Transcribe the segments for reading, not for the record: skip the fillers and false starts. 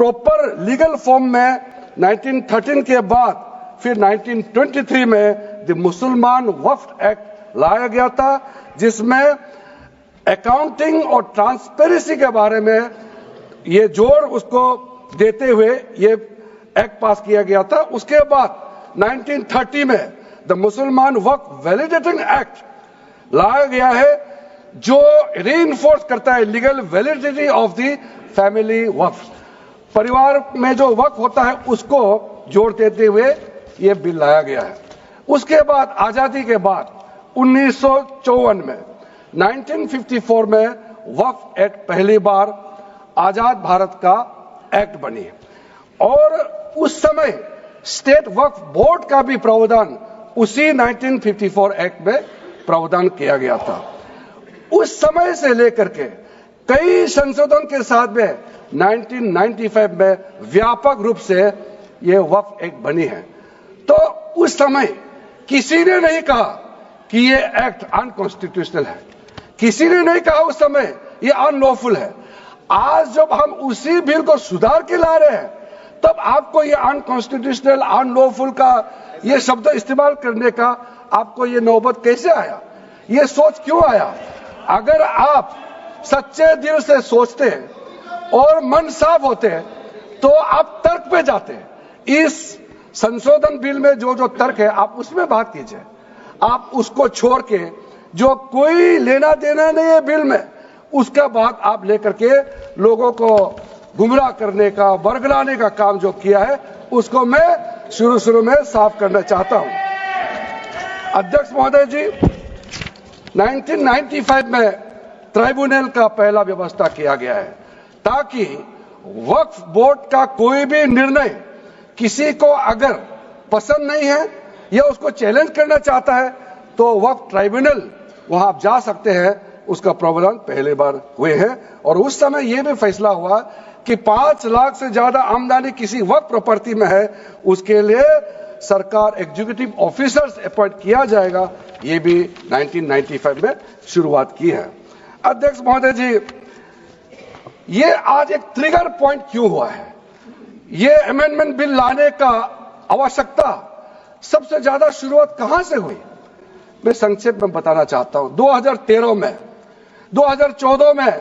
Proper legal form में 1913 के बाद फिर 1923 में द मुसलमान वक्फ एक्ट लाया गया था, जिसमें अकाउंटिंग और ट्रांसपेरेंसी के बारे में ये जोर उसको देते हुए ये एक्ट पास किया गया था। उसके बाद 1930 में द मुसलमान वक्फ वैलिडेटिंग एक्ट लाया गया है, जो रीइंफोर्स करता है legal validity of the family waqf. परिवार में जो वक्फ होता है उसको जोड़ देते हुए ये बिल लाया गया है। उसके बाद आजादी के बाद 1954 में 1954 में वक्फ एक्ट पहली बार आजाद भारत का एक्ट बनी और उस समय स्टेट वक्फ बोर्ड का भी प्रावधान उसी 1954 एक्ट में प्रावधान किया गया था। उस समय से लेकर के कई संशोधन के साथ में 1995 में व्यापक रूप से ये वक्फ एक्ट बनी है। तो उस समय किसी ने नहीं कहा कि ये एक्ट अनकॉन्स्टिट्यूशनल है, किसी ने नहीं कहा उस समय ये अनलॉफुल है। आज जब हम उसी बिल को सुधार के ला रहे हैं, तब आपको ये अनकॉन्स्टिट्यूशनल अनलॉफुल का ये शब्द इस्तेमाल करने का आपको ये नौबत कैसे आया, ये सोच क्यों आया? अगर आप सच्चे दिल से सोचते और मन साफ होते तो आप तर्क पे जाते। इस संशोधन बिल में जो जो तर्क है आप उसमें बात कीजिए, आप उसको छोड़ के जो कोई लेना देना नहीं है बिल में, उसका बात आप लेकर के लोगों को गुमराह करने का, बरगलाने का काम जो किया है, उसको मैं शुरू में साफ करना चाहता हूं। अध्यक्ष महोदय जी, 1995 में ट्राइब्यूनल का पहला व्यवस्था किया गया है ताकि वक्फ बोर्ड का कोई भी निर्णय किसी को अगर पसंद नहीं है या उसको चैलेंज करना चाहता है तो वक्फ ट्राइब्यूनल वहां आप जा सकते हैं। उसका प्रावधान पहले बार हुए हैं और उस समय यह भी फैसला हुआ कि 5 लाख से ज्यादा आमदनी किसी वक्फ प्रॉपर्टी में है, उसके लिए सरकार एग्जीक्यूटिव ऑफिसर्स अपॉइंट किया जाएगा। ये भी 1995 में शुरुआत की है। अध्यक्ष महोदय जी, ये आज एक ट्रिगर पॉइंट क्यों हुआ है? ये अमेंडमेंट बिल लाने का आवश्यकता सबसे ज्यादा शुरुआत कहां से हुई? मैं संक्षेप में बताना चाहता हूं। 2013 में, 2014 में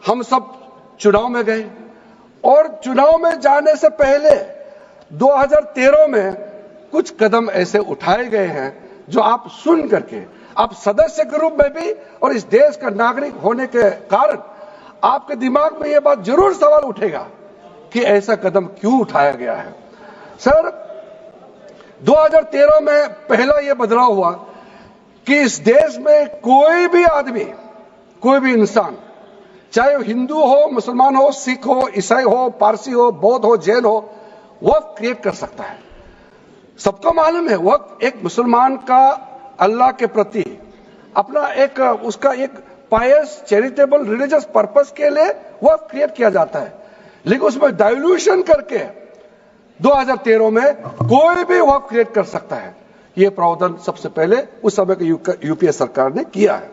हम सब चुनाव में गए और चुनाव में जाने से पहले 2013 में कुछ कदम ऐसे उठाए गए हैं जो आप सुन करके, आप सदस्य के रूप में भी और इस देश का नागरिक होने के कारण आपके दिमाग में यह बात जरूर सवाल उठेगा कि ऐसा कदम क्यों उठाया गया है। सर, 2013 में पहला यह बदलाव हुआ कि इस देश में कोई भी आदमी, कोई भी इंसान, चाहे वो हिंदू हो, मुसलमान हो, सिख हो, ईसाई हो, पारसी हो, बौद्ध हो, जैन हो, वक्फ क्रिएट कर सकता है। सबको मालूम है वक्फ एक मुसलमान का अल्लाह के प्रति अपना एक उसका एक पायस चैरिटेबल रिलीजियस पर्पस के लिए वक्फ क्रिएट किया जाता है, लेकिन उसमें डाइल्यूशन करके 2013 में कोई भी वक्फ क्रिएट कर सकता है। यह प्रावधान सबसे पहले उस समय की यूपीए सरकार ने किया है।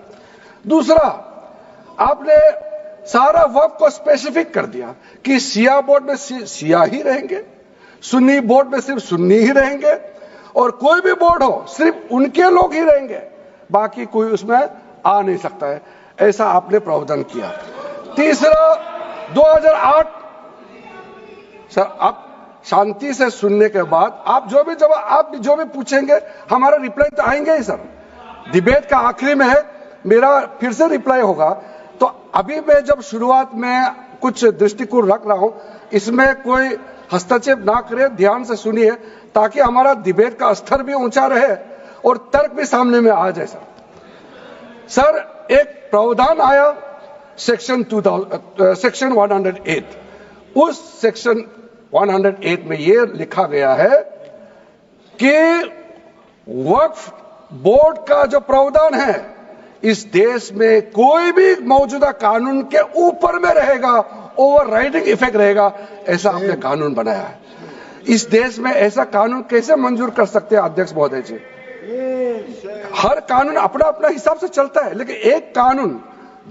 दूसरा, आपने सारा वक्फ को स्पेसिफिक कर दिया कि शिया बोर्ड में शिया ही रहेंगे, सुन्नी बोर्ड में सिर्फ सुन्नी ही रहेंगे और कोई भी बोर्ड हो सिर्फ उनके लोग ही रहेंगे, बाकी कोई उसमें आ नहीं सकता है। ऐसा आपने प्रावधान किया। तीसरा, 2008, सर आप शांति से सुनने के बाद आप जो भी पूछेंगे हमारा रिप्लाई तो आएंगे ही। सर, डिबेट का आखिरी में है, मेरा फिर से रिप्लाई होगा। तो अभी मैं जब शुरुआत में कुछ दृष्टिकोण रख रहा हूं, इसमें कोई हस्तक्षेप ना करे, ध्यान से सुनिए ताकि हमारा डिबेट का स्तर भी ऊंचा रहे और तर्क भी सामने में आ जाए। सर, एक प्रावधान आया सेक्शन 108। उस सेक्शन 108 में यह लिखा गया है कि वक्फ बोर्ड का जो प्रावधान है इस देश में कोई भी मौजूदा कानून के ऊपर में रहेगा, ओवरराइडिंग इफेक्ट रहेगा। ऐसा आपने कानून बनाया है। इस देश में ऐसा कानून कैसे मंजूर कर सकते हैं अध्यक्ष महोदय जी? हर कानून अपना अपना हिसाब से चलता है, लेकिन एक कानून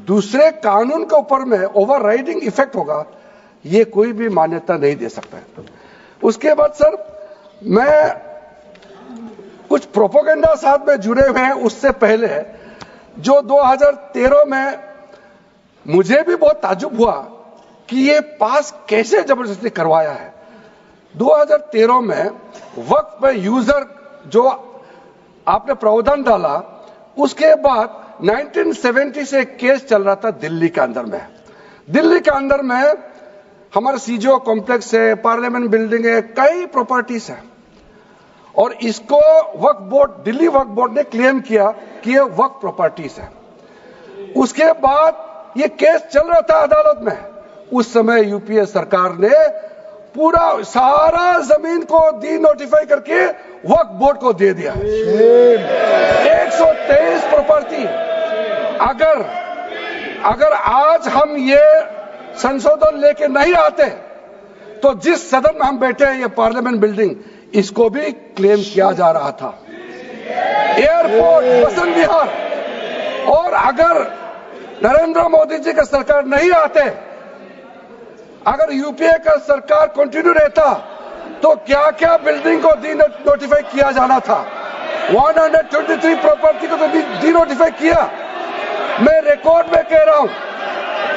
दूसरे कानून के ऊपर में ओवरराइडिंग इफेक्ट होगा, ये कोई भी मान्यता नहीं दे सकता है। उसके बाद सर, मैं कुछ प्रोपोगेंडा साथ में जुड़े हुए हैं उससे पहले, जो 2013 में मुझे भी बहुत ताज्जुब हुआ कि ये पास कैसे जबरदस्ती करवाया है। 2013 में वक्त पे यूजर जो आपने प्रावधान डाला, उसके बाद 1970 से एक केस चल रहा था दिल्ली के अंदर में। दिल्ली के अंदर में हमारा सीजीओ कॉम्प्लेक्स है, पार्लियामेंट बिल्डिंग है, कई प्रॉपर्टीज है, और इसको वक्फ बोर्ड, दिल्ली वक्फ बोर्ड ने क्लेम किया कि ये वक्फ प्रॉपर्टीज है। उसके बाद ये केस चल रहा था अदालत में। उस समय यूपीए सरकार ने पूरा सारा जमीन को डी नोटिफाई करके वक्फ बोर्ड को दे दिया। 123 प्रॉपर्टी। अगर आज हम ये संशोधन लेके नहीं आते तो जिस सदन में हम बैठे हैं, ये पार्लियामेंट बिल्डिंग, इसको भी क्लेम किया जा रहा था। एयरपोर्ट, बसंत विहार, और अगर नरेंद्र मोदी जी का सरकार नहीं आते, अगर यूपीए का सरकार कंटिन्यू रहता, तो क्या क्या बिल्डिंग को डी नोटिफाई किया जाना था। 123 प्रॉपर्टी को तो डी नोटिफाई किया। मैं रिकॉर्ड में कह रहा हूं,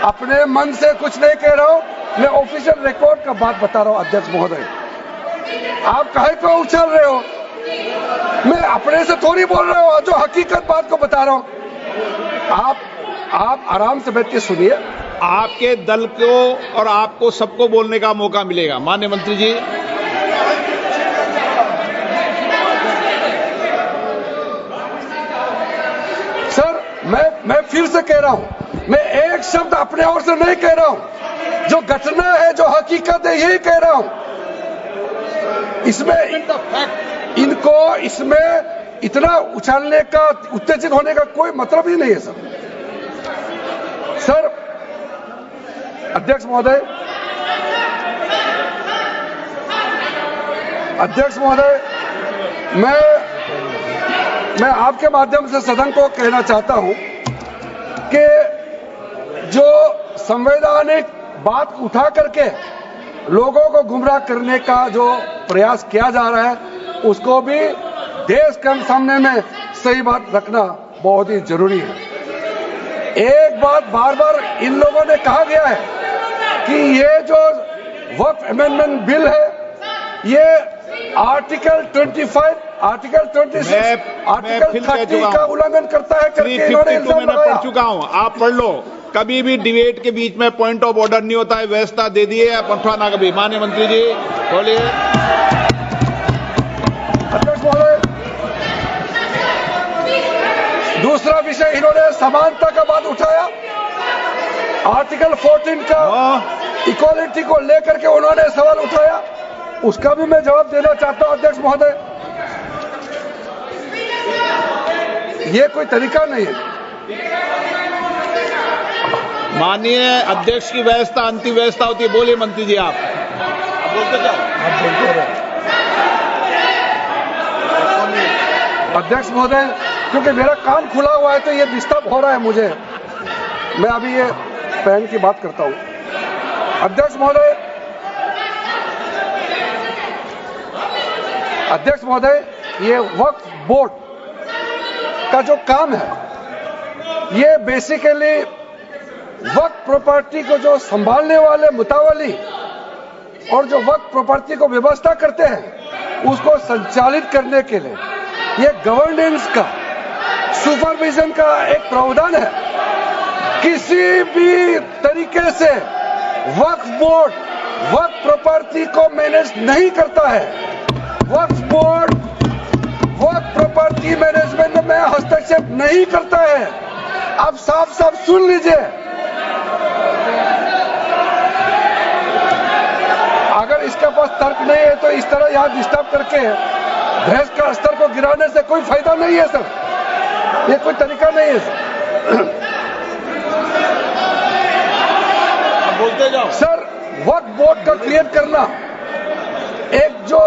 अपने मन से कुछ नहीं कह रहा हूं, मैं ऑफिशियल रिकॉर्ड का बात बता रहा हूं। अध्यक्ष महोदय, आप काहे को उछल रहे हो? मैं अपने से थोड़ी बोल रहा हूं, जो हकीकत बात को बता रहा हूं। आप आराम से बैठ के सुनिए। आपके दल को और आपको सबको बोलने का मौका मिलेगा। माननीय मंत्री जी, सर, मैं फिर से कह रहा हूं, मैं एक शब्द अपने ओर से नहीं कह रहा हूं, जो घटना है, जो हकीकत है, यही कह रहा हूं। इनको इसमें इतना उछालने का, उत्तेजित होने का कोई मतलब ही नहीं है सर। अध्यक्ष महोदय, मैं आपके माध्यम से सदन को कहना चाहता हूं कि जो संवैधानिक बात उठा करके लोगों को गुमराह करने का जो प्रयास किया जा रहा है, उसको भी देश के सामने में सही बात रखना बहुत ही जरूरी है। एक बात बार बार इन लोगों ने कहा गया है कि ये जो वक्फ अमेंडमेंट बिल है, ये आर्टिकल 25, आर्टिकल 26, आर्टिकल 30 का उल्लंघन करता है करके इन्होंने इल्जाम लगाया। पढ़ चुका हूं, आप पढ़ लो। कभी भी डिबेट के बीच में पॉइंट ऑफ ऑर्डर नहीं होता है। व्यवस्था दे दी है, पठवाना कभी। माननीय मंत्री जी बोलिए। अध्यक्ष महोदय, दूसरा विषय इन्होंने समानता का बात उठाया। आर्टिकल 14 का इक्वालिटी को लेकर के उन्होंने सवाल उठाया, उसका भी मैं जवाब देना चाहता हूं। अध्यक्ष महोदय, ये कोई तरीका नहीं है। माननीय अध्यक्ष की व्यवस्था अंतिम व्यवस्था होती है। बोलिए मंत्री जी, आप बोलते जाओ। अध्यक्ष महोदय, क्योंकि मेरा कान खुला हुआ है तो ये डिस्टर्ब हो रहा है मुझे। मैं अभी ये पैन की बात करता हूं। अध्यक्ष महोदय, ये वक्फ बोर्ड का जो काम है, ये बेसिकली वक्फ प्रॉपर्टी को जो संभालने वाले मुतावली और जो वक्फ प्रॉपर्टी को व्यवस्था करते हैं, उसको संचालित करने के लिए ये गवर्नेंस का, सुपरविजन का एक प्रावधान है। किसी भी तरीके से वक्फ बोर्ड वक्फ प्रॉपर्टी को मैनेज नहीं करता है। वक्फ बोर्ड वक्फ प्रॉपर्टी मैनेजमेंट में हस्तक्षेप नहीं करता है। आप साफ साफ सुन लीजिए, अगर इसके पास तर्क नहीं है तो इस तरह यहां डिस्टर्ब करके बहस का स्तर को गिराने से कोई फायदा नहीं है सर। ये कोई तरीका नहीं है सर। आप बोलते जाओ। सर, वक्फ बोर्ड का क्रिएट करना, एक जो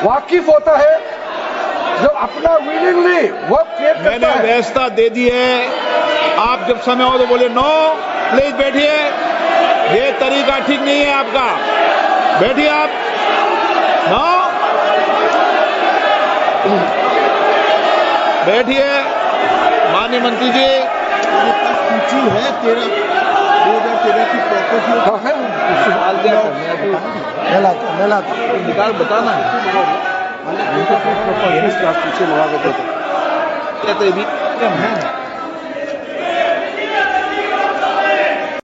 वाकिफ होता है, जो अपना विलिंगली वक्फ क्रिएट करता है। मैंने व्यवस्था दे दी है। आप जब समय हो तो बोले नो, प्लीज बैठिए। ये तरीका ठीक नहीं है आपका। बैठिए आप। नो, बैठिए माननीय मंत्री जी। सूची है 2013 की प्रॉपर्टी हाँ है मैं लाता निकाल बताना प्रॉपर्टीज का पीछे मंगा के देते कहते भी